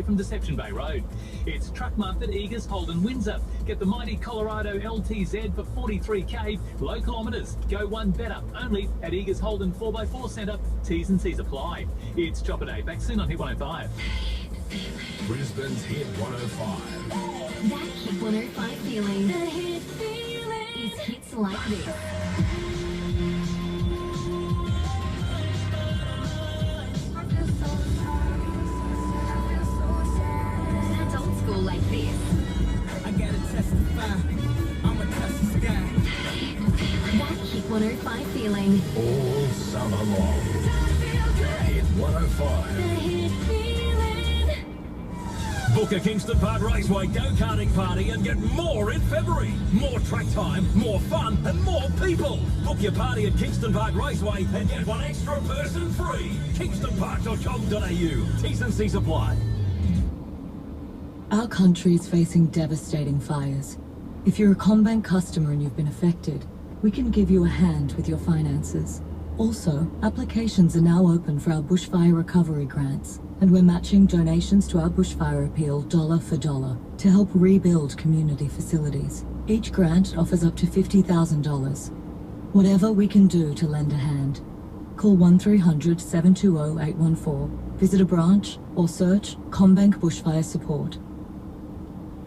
from Deception Bay Road. It's Truck Month at Eagers Holden Windsor. Get the mighty Colorado LTZ for 43k, low kilometres. Go one better, only at Eagers Holden 4x4 Centre. T's and C's apply. It's Chopper Day. Back soon on Hit 105. Brisbane's Hit 105. That Hit 105 feeling. The hit feeling is hits like this. That's old school like this. I gotta testify. I'ma touch the sky. That Hit 105 feeling. All summer long. Hit 105. The hit feeling. Book a Kingston Park Raceway go-karting party and get more in February. More track time, more fun and more people. Book your party at Kingston Park Raceway and get one extra person free. kingstonpark.com.au. T's and C's apply. Our country is facing devastating fires. If you're a CommBank customer and you've been affected, we can give you a hand with your finances. Also, applications are now open for our bushfire recovery grants, and we're matching donations to our bushfire appeal dollar for dollar to help rebuild community facilities. Each grant offers up to $50,000. Whatever we can do to lend a hand. Call 1300 720 814, visit a branch, or search CommBank Bushfire Support.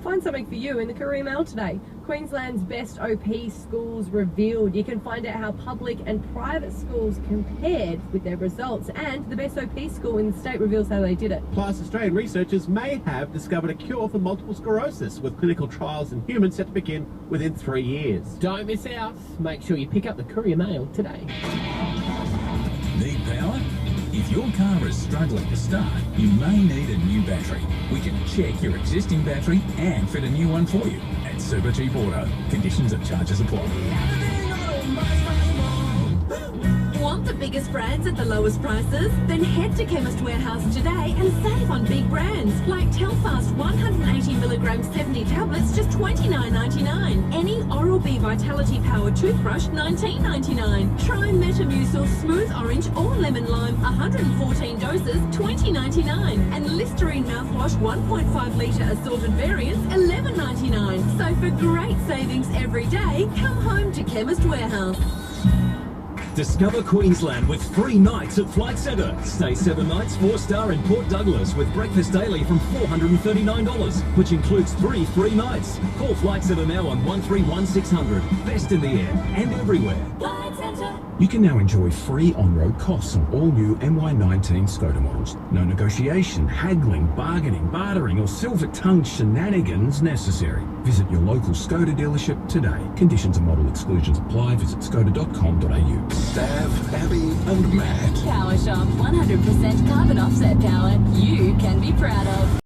Find something for you in the Courier Mail today. Queensland's best OP schools revealed. You can find out how public and private schools compared with their results, and the best OP school in the state reveals how they did it. Plus, Australian researchers may have discovered a cure for multiple sclerosis, with clinical trials in humans set to begin within 3 years. Don't miss out. Make sure you pick up the Courier Mail today. Need power? If your car is struggling to start, you may need a new battery. We can check your existing battery and fit a new one for you at Super Cheap Auto. Conditions and charges apply. Want the biggest brands at the lowest prices? Then head to Chemist Warehouse today and save on big brands like Telfast 180mg 70 tablets, just $29.99. Any Oral-B Vitality Power toothbrush, $19.99. Try Metamucil Smooth Orange or Lemon Lime, 114 doses, $20.99. And Listerine mouthwash 1.5 litre assorted variants, $11.99. So for great savings every day, come home to Chemist Warehouse. Discover Queensland with free nights at Flight Centre. Stay 7 nights, 4-star in Port Douglas with breakfast daily from $439, which includes 3 free nights. Call Flight Centre now on 131 600. Best in the air and everywhere. Flight Centre. You can now enjoy free on-road costs on all new MY19 Skoda models. No negotiation, haggling, bargaining, bartering or silver-tongued shenanigans necessary. Visit your local Skoda dealership today. Conditions and model exclusions apply. Visit skoda.com.au. Stav, Abby and Matt. Power Shop, 100% carbon offset power you can be proud of.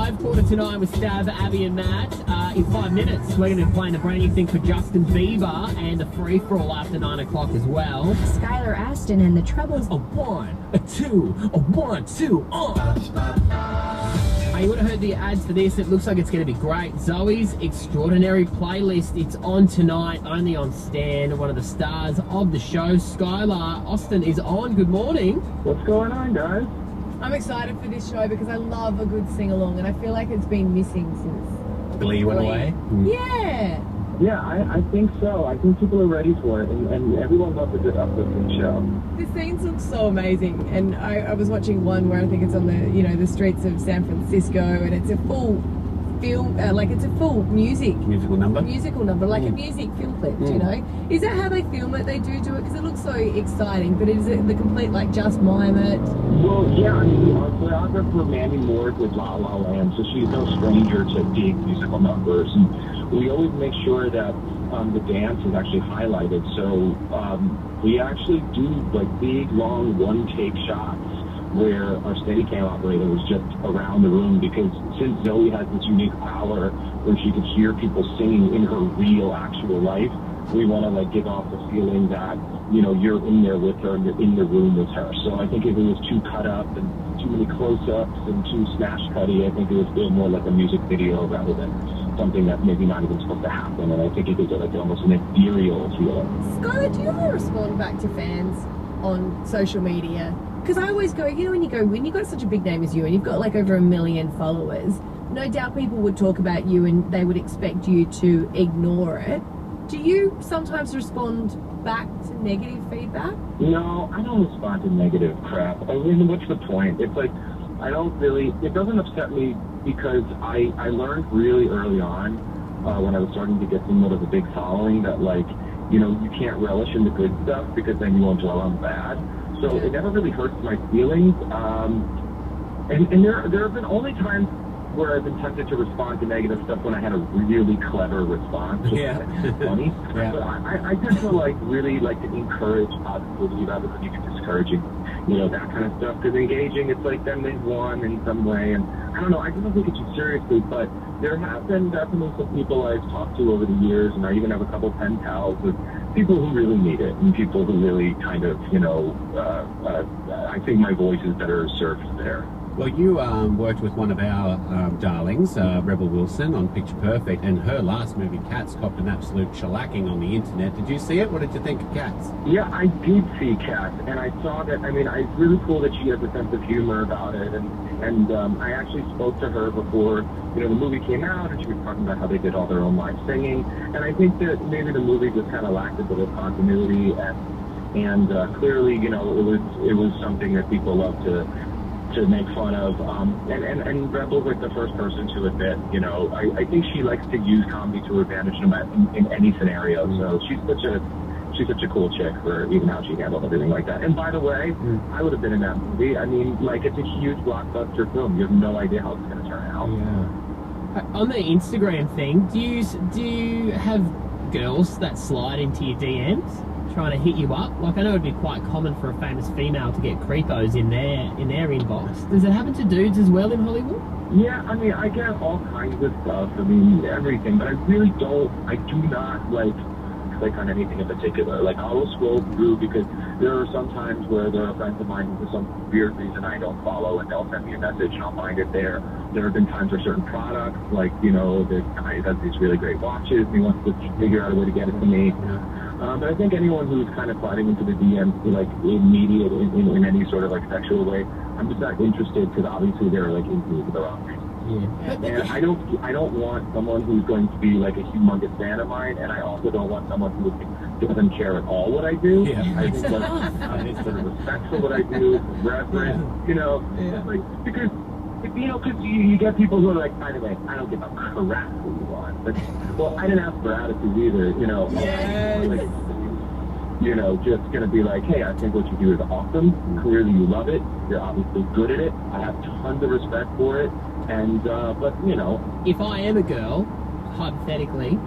5, 8:45 with Stab, Abby and Matt. In 5 minutes, we're going to be playing a brand new thing for Justin Bieber and a free-for-all after 9 o'clock as well. Skylar Aston and the Troubles. A 1, a 2, a 1, 2, You would have heard the ads for this. It looks like it's going to be great. Zoe's Extraordinary Playlist. It's on tonight, only on Stan. One of the stars of the show, Skylar Aston, is on. Good morning. What's going on, guys? I'm excited for this show because I love a good sing-along and I feel like it's been missing since Glee went away? Yeah. Yeah, I think so. I think people are ready for it, and everyone loves a good uplifting show. The scenes look so amazing, and I was watching one where I think it's on the the streets of San Francisco, and it's a full film, like it's a full musical number, like a music film clip. You know, is that how they film it? They do it because it looks so exciting, but is it the complete like just mime it? Well, yeah. I mean, our choreographer Mandy Moore with La La Land, so she's no stranger to big musical numbers, and we always make sure that the dance is actually highlighted. So we actually do like big, long, one-take shots where our Steadicam operator was just around the room, because since Zoe has this unique power where she could hear people singing in her real, actual life, we want to like give off the feeling that you're in there with her and you're in the room with her. So I think if it was too cut up and too many close-ups and too smash-cutty, I think it would feel more like a music video rather than something that's maybe not even supposed to happen, and I think it gives it like almost an ethereal feeling. Skylar, do you ever respond back to fans on social media? Because I always go, when you've got such a big name as you and you've got like over 1 million followers, no doubt people would talk about you and they would expect you to ignore it. Do you sometimes respond back to negative feedback? No, I don't respond to negative crap. I mean, what's the point? It's like, it doesn't upset me, because I learned really early on when I was starting to get somewhat of a big following that you can't relish in the good stuff because then you won't dwell on the bad. So it never really hurts my feelings. And there have been only times where I've been tempted to respond to negative stuff when I had a really clever response. Yeah. Funny. Yeah. But I tend to really like to encourage positivity rather than even discouraging, that kind of stuff. Because engaging, it's like then they've won in some way. And I don't know, I don't take it too seriously, but there have been definitely some people I've talked to over the years, and I even have a couple pen pals with people who really need it, and people who really kind of, I think my voice is better served there. Well, you worked with one of our darlings, Rebel Wilson, on Picture Perfect, and her last movie, Cats, copped an absolute shellacking on the internet. Did you see it? What did you think of Cats? Yeah, I did see Cats, and I saw that. I mean, it's really cool that she has a sense of humor about it, and I actually spoke to her before, the movie came out, and she was talking about how they did all their own live singing, and I think that maybe the movie just kind of lacked a bit of continuity, and clearly, it was something that people love to make fun of, and Rebel's like the first person to admit, I think she likes to use comedy to her advantage in any scenario. So she's such a cool chick for even how she handled everything like that. And by the way, I would have been in that movie. I mean, it's a huge blockbuster film. You have no idea how it's going to turn out. Yeah. On the Instagram thing, do you have girls that slide into your DMs? Trying to hit you up? I know it'd be quite common for a famous female to get creepos in their inbox. Does it happen to dudes as well in Hollywood? Yeah, I mean, I get all kinds of stuff. I mean, everything, but I do not click on anything in particular. I'll scroll through because there are some times where there are friends of mine who for some weird reason I don't follow, and they'll send me a message and I'll find it there. There have been times where certain products, this guy has these really great watches and he wants to figure out a way to get it to me. But I think anyone who's kind of sliding into the DMs, immediate in any sort of sexual way, I'm just not interested because obviously they're into me for the wrong reason. Yeah. And I don't want someone who's going to be a humongous fan of mine, and I also don't want someone who doesn't care at all what I do. Yeah. I think it's sort of respect for what I do, reverence, because. Because you get people who are by the way, I don't give a crap who you are. But, well, I didn't ask for attitude either, Yes. Just going to be hey, I think what you do is awesome. Clearly you love it. You're obviously good at it. I have tons of respect for it. And, but, If I am a girl, hypothetically,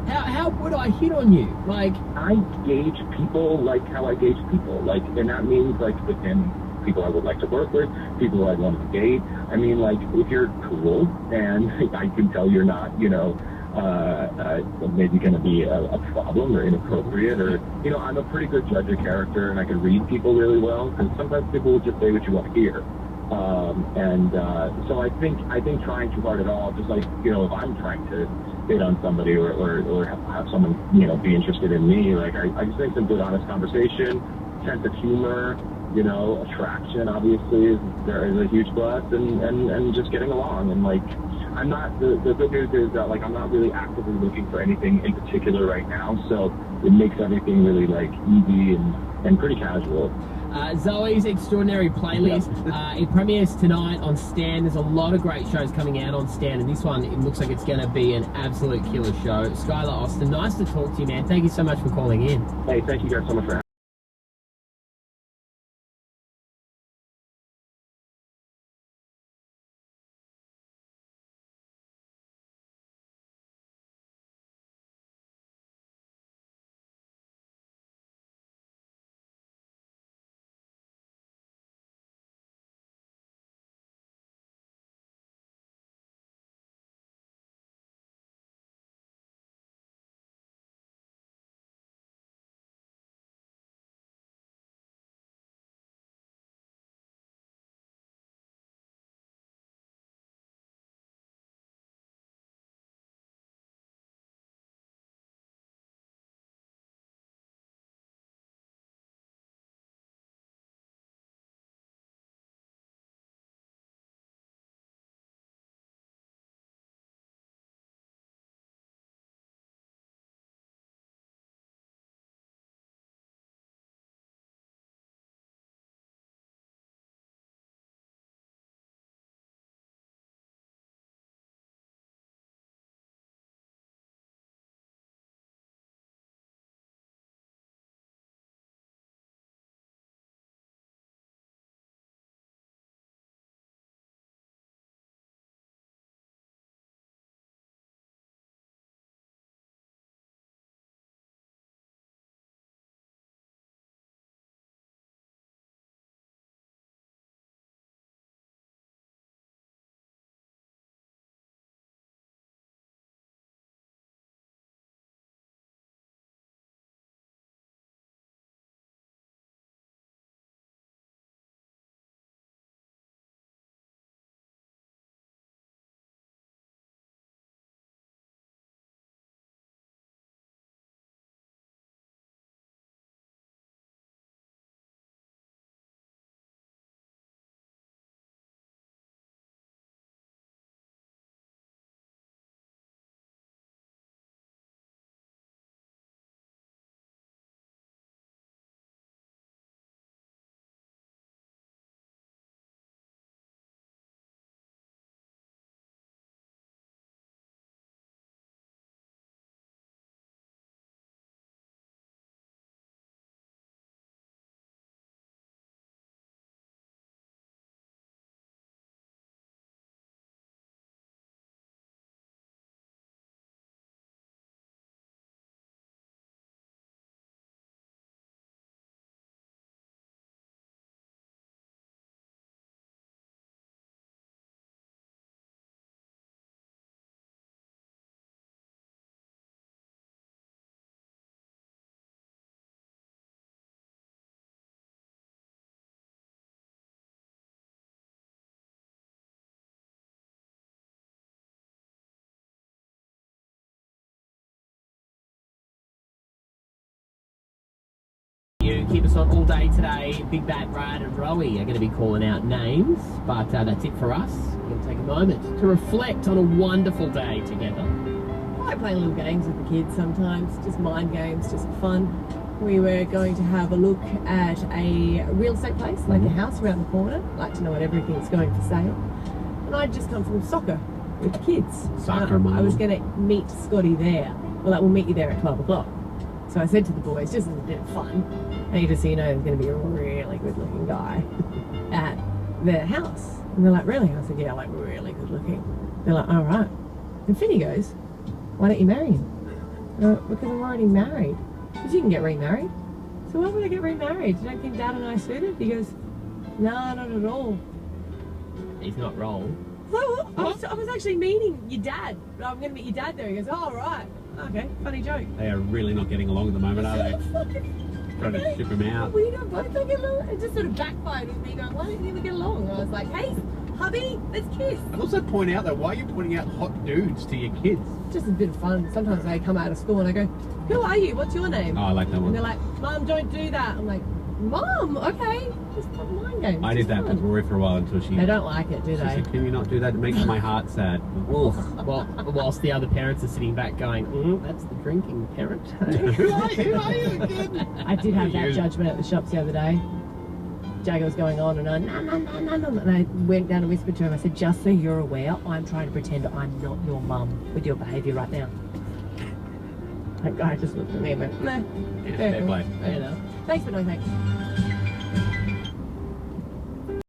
how would I hit on you? I gauge people how I gauge people. And that means, within people I would like to work with, people who I'd want to date. I mean, like, if you're cool and I can tell you're not, you know, maybe going to be a problem or inappropriate, or, you know, I'm a pretty good judge of character and I can read people really well, because sometimes people will just say what you want to hear. So I think trying too hard at all, just like, you know, if I'm trying to hit on somebody or have someone, you know, be interested in me, like, I just think some good, honest conversation, sense of humor, you know, attraction obviously is a huge plus, and just getting along. And like, I'm not, the good news is that, like, I'm not really actively looking for anything in particular right now, so it makes everything really, like, easy and pretty casual. Zoe's Extraordinary Playlist, it premieres tonight on Stan. There's a lot of great shows coming out on Stan, and this one, it looks like it's going to be an absolute killer show. Skylar Austin, nice to talk to you, man. Thank you so much for calling in. Hey, thank you guys so much for having me. You keep us on all day today. Big Bat, Brad and Rowie are going to be calling out names, but that's it for us. We're going to take a moment to reflect on a wonderful day together. I like playing little games with the kids sometimes, just mind games, just for fun. We were going to have a look at a real estate place, like a house around the corner. Like to know what everything's going for sale. And I'd just come from soccer with the kids. Soccer mom. I was going to meet Scotty there. Well, we'll meet you there at 12 o'clock. So I said to the boys, just as a bit of fun, hey, just so you know, there's going to be a really good looking guy at the house. And they're like, really? I said, yeah, like really good looking. They're like, all right. And Finny goes, why don't you marry him? Because I'm already married. Because you can get remarried. So why would I get remarried? You don't think Dad and I suited? He goes, No, not at all. He's not wrong. Oh, I was actually meeting your dad. I'm going to meet your dad there. He goes, oh, right. Okay, funny joke. They are really not getting along at the moment, are they? Trying to ship him out. We don't both get along. It just sort of backfired with me going, why don't you get along? And I was like, hey, hubby, let's kiss. I'd also point out that why are you pointing out hot dudes to your kids? Just a bit of fun. Sometimes they come out of school and I go, who are you? What's your name? Oh, I like that one. And they're like, Mum, don't do that. I'm like, Mum, okay. Just fun mind games. I did that with Rory for a while until she... They don't like it, do She they? said, can you not do that? It makes my heart sad. Well, whilst the other parents are sitting back going, that's the drinking parent. Who are you again? I did have that judgment at the shops the other day. Jagger was going on and on, no. And I went down and whispered to him, I said, just so you're aware, I'm trying to pretend I'm not your mum with your behaviour right now. That guy just looked at me and went, nah. Yeah, fair play. Thanks, but no thanks.